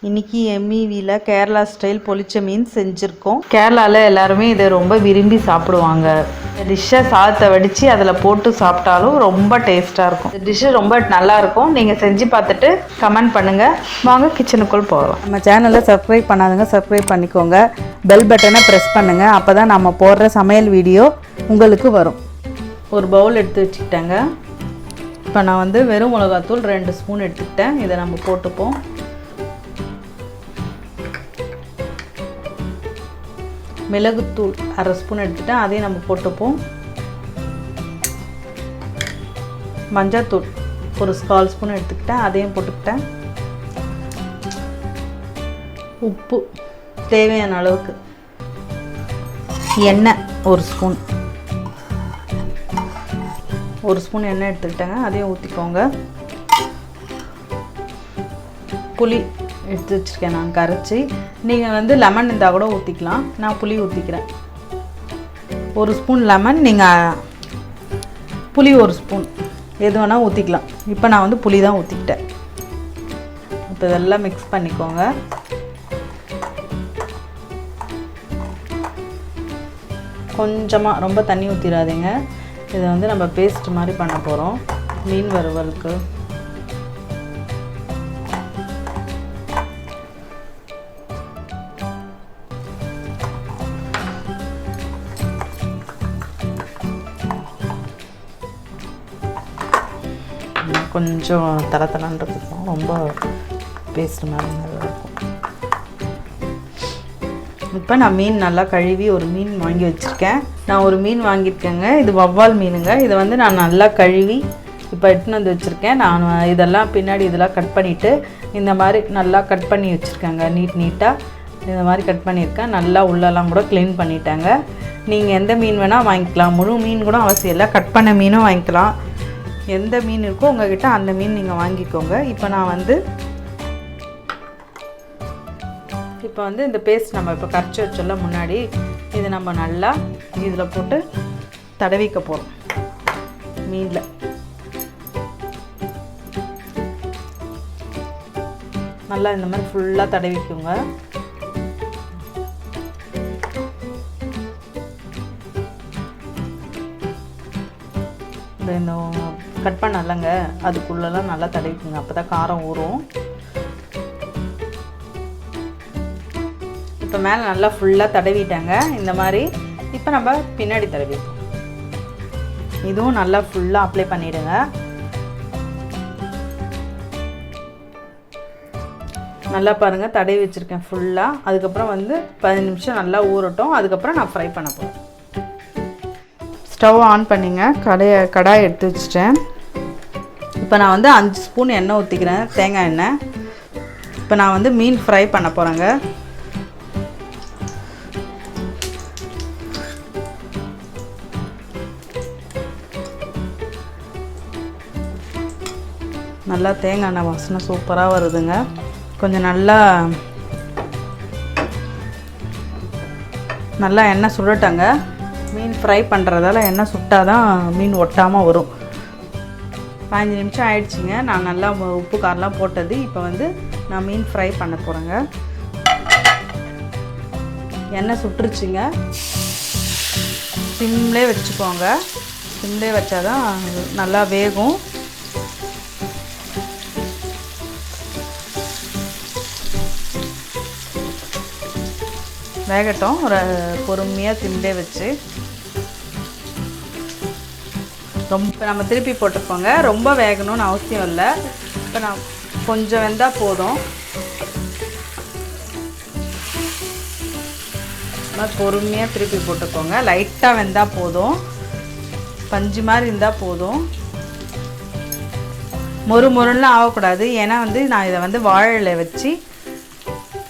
இன்றைக்கி எம்இவியில் கேரளா ஸ்டைல் பொரிச்ச மீன் செஞ்சுருக்கோம். கேரளாவில் எல்லாருமே இதை ரொம்ப விரும்பி சாப்பிடுவாங்க. இந்த டிஷ்ஷை சாதத்தை வடித்து அதில் போட்டு சாப்பிட்டாலும் ரொம்ப டேஸ்ட்டாக இருக்கும். இந்த டிஷ்ஷு ரொம்ப நல்லாயிருக்கும். நீங்கள் செஞ்சு பார்த்துட்டு கமெண்ட் பண்ணுங்கள். வாங்க கிச்சனுக்குள் போகலாம். நம்ம சேனலை சப்ஸ்கிரைப் பண்ணாதுங்க, சப்ஸ்கிரைப் பண்ணிக்கோங்க. பெல் பட்டனை ப்ரெஸ் பண்ணுங்கள். அப்போ தான் நம்ம போடுற சமையல் வீடியோ உங்களுக்கு வரும். ஒரு பவுல் எடுத்து வச்சுக்கிட்டேங்க. இப்போ நான் வெறும் மிளகாத்தூள் 2 ஸ்பூன் எடுத்துக்கிட்டேன். இதை நம்ம போட்டுப்போம். மிளகுத்தூள் 1/2 ஸ்பூன் எடுத்துகிட்டேன், அதையும் நம்ம போட்டுப்போம். மஞ்சத்தூள் ஒரு 1/4 ஸ்பூன் எடுத்துக்கிட்டேன், அதையும் போட்டுக்கிட்டேன். உப்பு தேவையான அளவுக்கு. எண்ணெய் 1 ஸ்பூன் எண்ணெய் எடுத்துக்கிட்டேங்க, அதையும் ஊற்றிக்கோங்க. புளி எடுத்து வச்சுருக்கேன் நான் கரைச்சி. நீங்கள் லெமன் இருந்தால் கூட ஊற்றிக்கலாம். நான் புளி ஊற்றிக்கிறேன். 1 ஸ்பூன் லெமன், நீங்கள் புளி 1 ஸ்பூன் எது வேணால் ஊற்றிக்கலாம். இப்போ நான் புளி தான் ஊற்றிக்கிட்டேன். இப்போ இதெல்லாம் மிக்ஸ் பண்ணிக்கோங்க. கொஞ்சமாக, ரொம்ப தண்ணி ஊற்றிடாதீங்க. இதை நம்ம பேஸ்ட் மாதிரி பண்ண போகிறோம் மீன் வறுவலுக்கு. கொஞ்சம் தரத்தலான்றதுக்கும் ரொம்ப பேஸ்ட் மாதிரி இருக்கும். இப்போ நான் மீன் நல்லா கழுவி ஒரு மீன் வாங்கி வச்சுருக்கேன். நான் ஒரு மீன் வாங்கியிருக்கேங்க. இது வவ்வால் மீனுங்க. இதை நான் நல்லா கழுவி இப்போ எடுத்துன்னு வந்து வச்சுருக்கேன். நான் இதெல்லாம் பின்னாடி இதெல்லாம் கட் பண்ணிவிட்டு இந்த மாதிரி நல்லா கட் பண்ணி வச்சுருக்கேங்க. நீட்டாக இந்த மாதிரி கட் பண்ணியிருக்கேன். நல்லா உள்ளெல்லாம் கூட க்ளீன் பண்ணிட்டேங்க. நீங்கள் எந்த மீன் வேணால் வாங்கிக்கலாம். முழு மீன் கூட அவசியம் இல்லை, கட் பண்ண மீனும் வாங்கிக்கலாம். எந்த மீன் இருக்கோ உங்கள்கிட்ட அந்த மீன் நீங்கள் வாங்கிக்கோங்க. இப்போ நான் இந்த பேஸ்ட் நம்ம இப்போ கரைச்சி வச்சோம்ல முன்னாடி, இது நம்ம நல்லா இதில் போட்டு தடவிக்க போகிறோம் மீனில். நல்லா இந்த மாதிரி ஃபுல்லாக தடவிக்குங்க. இந்த கட் பண்ணலங்க அதுக்குள்ளெல்லாம் நல்லா தடவிக்குங்க. அப்போ தான் காரம் ஊறும். இப்போ மேலே நல்லா ஃபுல்லாக தடவிட்டாங்க இந்த மாதிரி. இப்போ நம்ம பின்னாடி தடவிப்போம். இதுவும் நல்லா ஃபுல்லாக அப்ளை பண்ணிவிடுங்க. நல்லா பாருங்கள், தடவி வச்சுருக்கேன் ஃபுல்லாக. அதுக்கப்புறம் 15 நிமிஷம் நல்லா ஊறட்டும். அதுக்கப்புறம் நான் ஃப்ரை பண்ண போகிறேன். ஸ்டவ் ஆன் பண்ணிங்க. கடாய் எடுத்து வச்சுட்டேன். இப்போ நான் 5 ஸ்பூன் எண்ணெய் ஊற்றிக்கிறேன், தேங்காய் எண்ணெய். இப்போ நான் மீன் ஃப்ரை பண்ண போகிறேங்க. நல்லா தேங்காய் எண்ணெய் வாசனை சூப்பராக வருதுங்க. கொஞ்சம் நல்லா எண்ணெய் சுடட்டங்க. மீன் ஃப்ரை பண்ணுறதால எண்ணெய் சுட்டால் தான் மீன் ஒட்டாமல் வரும். 15 நிமிஷம் ஆயிடுச்சுங்க. நான் நல்லா உப்பு காரெலாம் போட்டது. இப்போ நான் மீன் ஃப்ரை பண்ண போகிறேங்க. எண்ணெய் சுட்டுருச்சுங்க. சிம்லே வச்சுக்கோங்க. சிம்லே வச்சாதான் நல்லா வேகும். வேகட்டும். ஒரு பொறுமையாக சிம்லே வச்சு ரொம்ப நம்ம திருப்பி போட்டுப்போங்க. ரொம்ப வேகணும்னு அவசியம் இல்லை. இப்போ நான் கொஞ்சம் வெந்தால் போதும். பொறுமையாக திருப்பி போட்டுக்கோங்க. லைட்டாக வெந்தால் போதும். பஞ்சு மாதிரி இருந்தால் போதும். மொறுமொறுலாம் ஆகக்கூடாது. ஏன்னா நான் இதை வாழை இலை வச்சு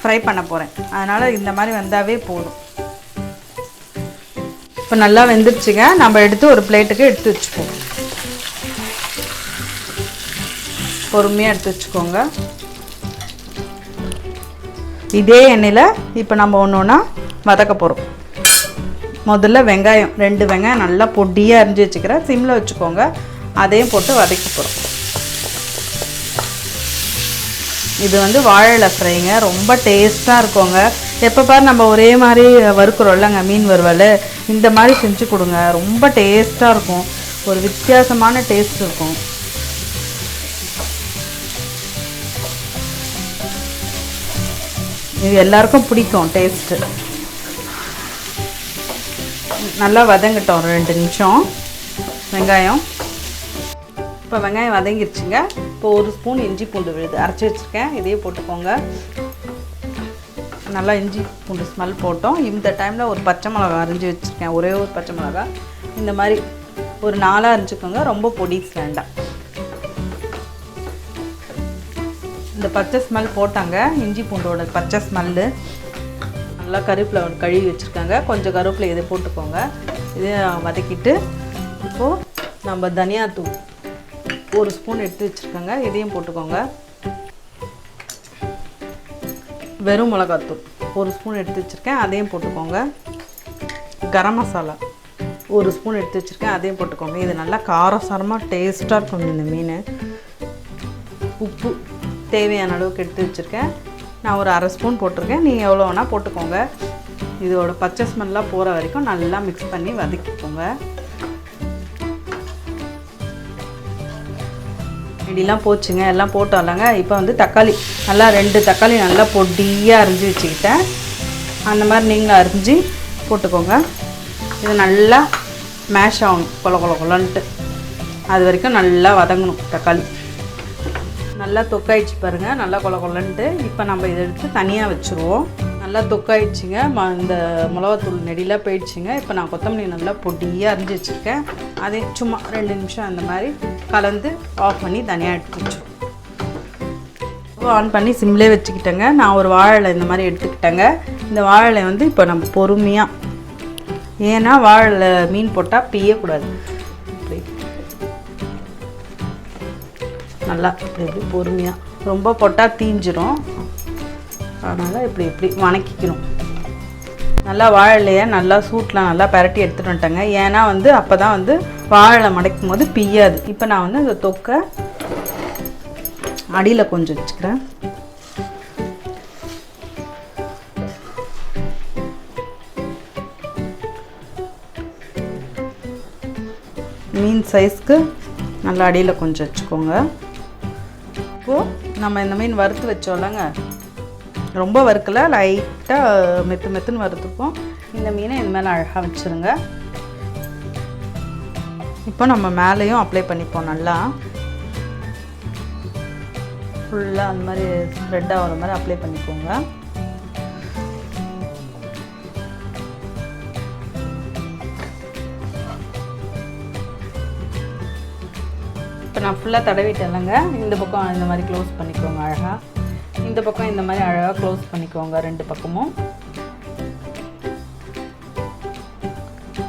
ஃப்ரை பண்ண போகிறேன். அதனால் இந்த மாதிரி வெந்தாவே போதும். இப்போ நல்லா வெந்துருச்சுங்க. நம்ம எடுத்து ஒரு பிளேட்டுக்கு எடுத்து வச்சுப்போம். பொறுமையாக எடுத்து வச்சுக்கோங்க. இதே எண்ணெயில் இப்போ நம்ம ஒன்று வதக்க போகிறோம். முதல்ல வெங்காயம் 2 வெங்காயம் நல்லா பொடியாக அரிஞ்சு வச்சுக்கிறேன். சிம்மில் வச்சுக்கோங்க. அதையும் போட்டு வதக்கி போகிறோம். இது வந்து வாழை ஃப்ரைங்க, ரொம்ப டேஸ்ட்டாக இருக்குங்க. எப்போ பாரு நம்ம ஒரே மாதிரி வறுக்கிறோம்லங்க மீன் வறுவல், இந்த மாதிரி செஞ்சு கொடுங்க, ரொம்ப டேஸ்ட்டாக இருக்கும், ஒரு வித்தியாசமான டேஸ்ட் இருக்கும். இது எல்லாருக்கும் பிடிக்கும் டேஸ்ட்டு. நல்லா வதங்கட்டும் ஒரு 2 நிமிஷம் வெங்காயம். இப்போ வெங்காயம் வதங்கிருச்சுங்க. இப்போ 1 ஸ்பூன் இஞ்சி பூண்டு விழுது அரைச்சி வச்சுருக்கேன், இதையே போட்டுக்கோங்க. நல்லா இஞ்சி பூண்டு ஸ்மெல் போட்டோம். இந்த டைமில் ஒரு பச்சை மிளகா அரைஞ்சி வச்சுருக்கேன், ஒரே ஒரு பச்சை மிளகா. இந்த மாதிரி ஒரு 4 அரைஞ்சிக்கோங்க, ரொம்ப பொடிஸ் வேண்டாம். இந்த பச்சை ஸ்மெல் போட்டாங்க, இஞ்சி பூண்டோட பச்சை ஸ்மெல்லு. நல்லா கருவேப்பிலை கழுவி வச்சுருக்காங்க, கொஞ்சம் கருவேப்பிலை இதை போட்டுக்கோங்க. இதை வதக்கிட்டு இப்போது நம்ம தனியாத்தூள் 1 ஸ்பூன் எடுத்து வச்சுருக்காங்க, இதையும் போட்டுக்கோங்க. வெறும் மிளகாத்தூள் 1 ஸ்பூன் எடுத்து வச்சுருக்கேன், அதையும் போட்டுக்கோங்க. கரம் மசாலா 1 ஸ்பூன் எடுத்து வச்சுருக்கேன், அதையும் போட்டுக்கோங்க. இது நல்லா காரசாரமாக டேஸ்ட்டாக இருக்கும் இந்த மீன். உப்பு தேவையான அளவுக்கு எடுத்து வச்சுருக்கேன், நான் ஒரு 1/2 ஸ்பூன் போட்டிருக்கேன், நீங்கள் எவ்வளோ வேணால் போட்டுக்கோங்க. இதோட பச்சை ஸ்மெல்லாம் போகிற வரைக்கும் நல்லா மிக்ஸ் பண்ணி வதக்கிக்கோங்க. இப்படிலாம் போச்சுங்க, எல்லாம் போட்டோம்லங்க. இப்போ வந்து தக்காளி நல்லா 2 தக்காளி நல்லா பொடியாக அரிஞ்சு வச்சுக்கிட்டேன், அந்த மாதிரி நீங்களும் அரிஞ்சு போட்டுக்கோங்க. இது நல்லா மேஷ் ஆகணும், கொலன்ட்டு, அது வரைக்கும் நல்லா வதங்கணும். தக்காளி நல்லா தொக்காயிடுச்சு பாருங்கள், நல்லா கொலன்ட்டு. இப்போ நம்ம இதை எடுத்து தனியாக வச்சுருவோம். நல்லா தொக்காயிடுச்சுங்க, இந்த மிளகாத்தூள் நெடிலாம் போயிடுச்சுங்க. இப்போ நான் கொத்தமல்லி நல்லா பொடியாக அரிஞ்சு வச்சுருக்கேன், அதே சும்மா 2 நிமிஷம் அந்த மாதிரி கலந்து ஆஃப் பண்ணி தனியாக எடுத்து வச்சுருவோம். ஆன் பண்ணி சிம்லேயே வச்சுக்கிட்டேங்க. நான் ஒரு வாழை இந்த மாதிரி எடுத்துக்கிட்டேங்க. இந்த வாழை வந்து இப்போ நம்ம பொறுமையாக, ஏன்னா வாழை மீன் போட்டால் பிய்யக்கூடாது, நல்லா இப்படி பொறுமையாக, ரொம்ப போட்டால் தீஞ்சிரும், அதனால் இப்படி வணக்கிக்கணும். நல்லா வாழைலையை நல்லா சூட்டில் நல்லா பரட்டி எடுத்துகிட்டு வந்துட்டேங்க, ஏன்னா வந்து அப்போ தான் வந்து வாழை மடைக்கும் போது பிய்யாது. இப்போ நான் வந்து இந்த தொக்கை அடியில் கொஞ்சம் வச்சுக்கிறேன். மீன் சைஸ்க்கு நல்லா அடியில் கொஞ்சம் வச்சுக்கோங்க. இப்போது நம்ம இந்த மீன் வறுத்து வச்சோம்லங்க, ரொம்ப வறுக்கலை, லைட்டாக மெத்துன்னு வறுத்துப்போம். இந்த மீனை இது மேலே அழகாக வச்சுருங்க. இப்போ நம்ம மேலேயும் அப்ளை பண்ணிப்போம், நல்லா ஃபுல்லாக அந்த மாதிரி ஸ்ப்ரெட் ஆகிற மாதிரி அப்ளை பண்ணிக்கோங்க. இப்போ நான் ஃபுல்லாக தடவிட்டேன்லங்க. இந்த பக்கம் இந்த மாதிரி க்ளோஸ் பண்ணிக்கோங்க அழகாக, இந்த பக்கம் இந்த மாதிரி அழகாக க்ளோஸ் பண்ணிக்கோங்க 2 பக்கமும்.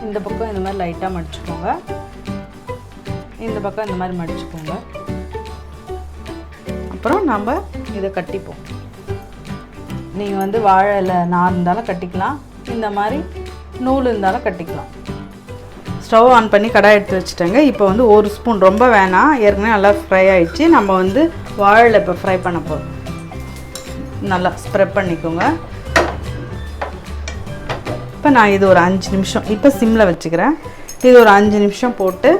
இந்த பக்கம் இந்த மாதிரி லைட்டாக மடிச்சுக்கோங்க, இந்த பக்கம் இந்த மாதிரி மடிச்சுக்கோங்க. அப்புறம் நம்ம இதை கட்டிப்போம். நீங்கள் வந்து வாழையில் நார் இருந்தாலும் கட்டிக்கலாம், இந்த மாதிரி நூல் இருந்தாலும் கட்டிக்கலாம். ஸ்டவ் ஆன் பண்ணி கடாய் எடுத்து வச்சுட்டேங்க. இப்போ வந்து 1 ஸ்பூன், ரொம்ப வேணாம், ஏற்கனவே நல்லா ஃப்ரை ஆகிடுச்சு. நம்ம வந்து வாழையில் இப்போ ஃப்ரை பண்ண போகிறோம். நல்லா ஸ்ப்ரெட் பண்ணிக்கோங்க. இப்போ நான் இது ஒரு 5 நிமிஷம் இப்போ சிம்மில் வச்சுக்கிறேன். இது ஒரு 5 நிமிஷம் போட்டு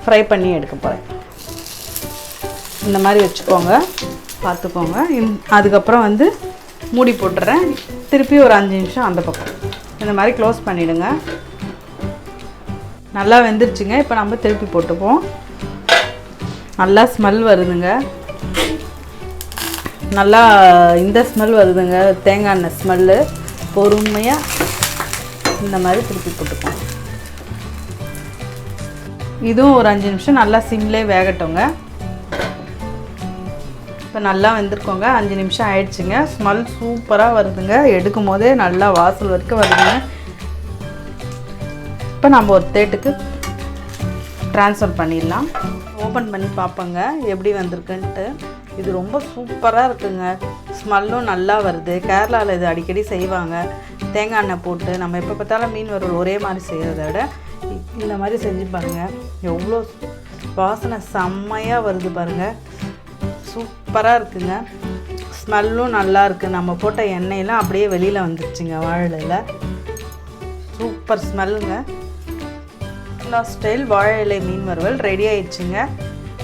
ஃப்ரை பண்ணி எடுக்க போகிறேன். இந்த மாதிரி வச்சுக்கோங்க, பார்த்துக்கோங்க. அதுக்கப்புறம் வந்து மூடி போட்டுறேன். திருப்பி ஒரு 5 நிமிஷம் அந்த பக்கம் இந்த மாதிரி க்ளோஸ் பண்ணிவிடுங்க. நல்லா வெந்துருச்சுங்க. இப்போ நம்ம திருப்பி போட்டுப்போம். நல்லா ஸ்மெல் வருதுங்க, நல்லா இந்த ஸ்மெல் வருதுங்க, தேங்காய் எண்ணெய் ஸ்மெல்லு. பொறுமையாக இந்த மாதிரி திருப்பி போட்டுப்போம். இதுவும் ஒரு 5 நிமிஷம் நல்லா சிம்லே வேகட்டோங்க. இப்போ நல்லா வெந்திருக்கோங்க, 5 நிமிஷம் ஆயிடுச்சுங்க. ஸ்மெல் சூப்பராக வருதுங்க, எடுக்கும் போதே நல்லா வாசல் வரைக்கும் வருதுங்க. இப்போ நம்ம ஒரு தேட்டுக்கு ட்ரான்ஸ்ஃபர் பண்ணிடலாம். ஓப்பன் பண்ணி பார்ப்போங்க எப்படி வந்திருக்குன்ட்டு. இது ரொம்ப சூப்பராக இருக்குங்க, ஸ்மெல்லும் நல்லா வருது. கேரளாவில் இது அடிக்கடி செய்வாங்க, தேங்காய் எண்ணெய் போட்டு. நம்ம எப்போ பார்த்தாலும் மீன் வறுவல் ஒரே மாதிரி செய்கிறத விட இந்த மாதிரி செஞ்சு பாருங்கள், எவ்வளோ வாசனை செம்மையாக வருது பாருங்கள். சூப்பராக இருக்குங்க. ஸ்மெல்லும் நல்லா இருக்குது. நம்ம போட்ட எண்ணெயெல்லாம் அப்படியே வெளியில் வந்துருச்சுங்க வாழை. சூப்பர் ஸ்மெல்லுங்க. ஸ்டைல் வாழை இலை மீன் வறுவல் ரெடி ஆயிடுச்சுங்க.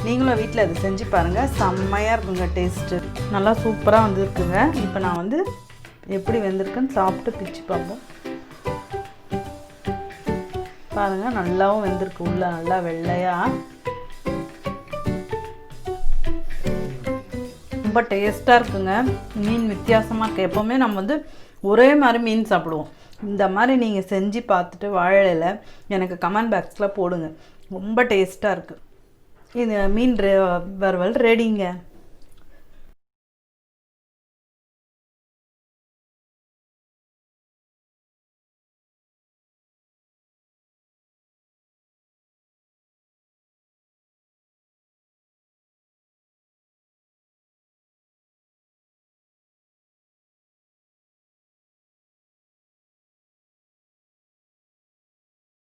நீங்களும் வீட்டில் அதை செஞ்சு பாருங்கள். செம்மையாக இருக்குங்க டேஸ்ட்டு. நல்லா சூப்பராக வந்துருக்குங்க. இப்போ நான் வந்து எப்படி வெந்திருக்குன்னு சாப்பிட்டு பிச்சு பார்ப்போம். பாருங்கள், நல்லாவும் வெந்திருக்கு. உள்ள நல்லா வெள்ளையாக ரொம்ப டேஸ்ட்டாக இருக்குங்க. மீன் வித்தியாசமாக இருக்குது. எப்போவுமே நம்ம வந்து ஒரே மாதிரி மீன் சாப்பிடுவோம். இந்த மாதிரி நீங்கள் செஞ்சு பார்த்துட்டு வாழையில் எனக்கு கமெண்ட் பாக்ஸில் போடுங்க. ரொம்ப டேஸ்ட்டாக இருக்குது. இது மீன் வறுவல் ரெடிங்க.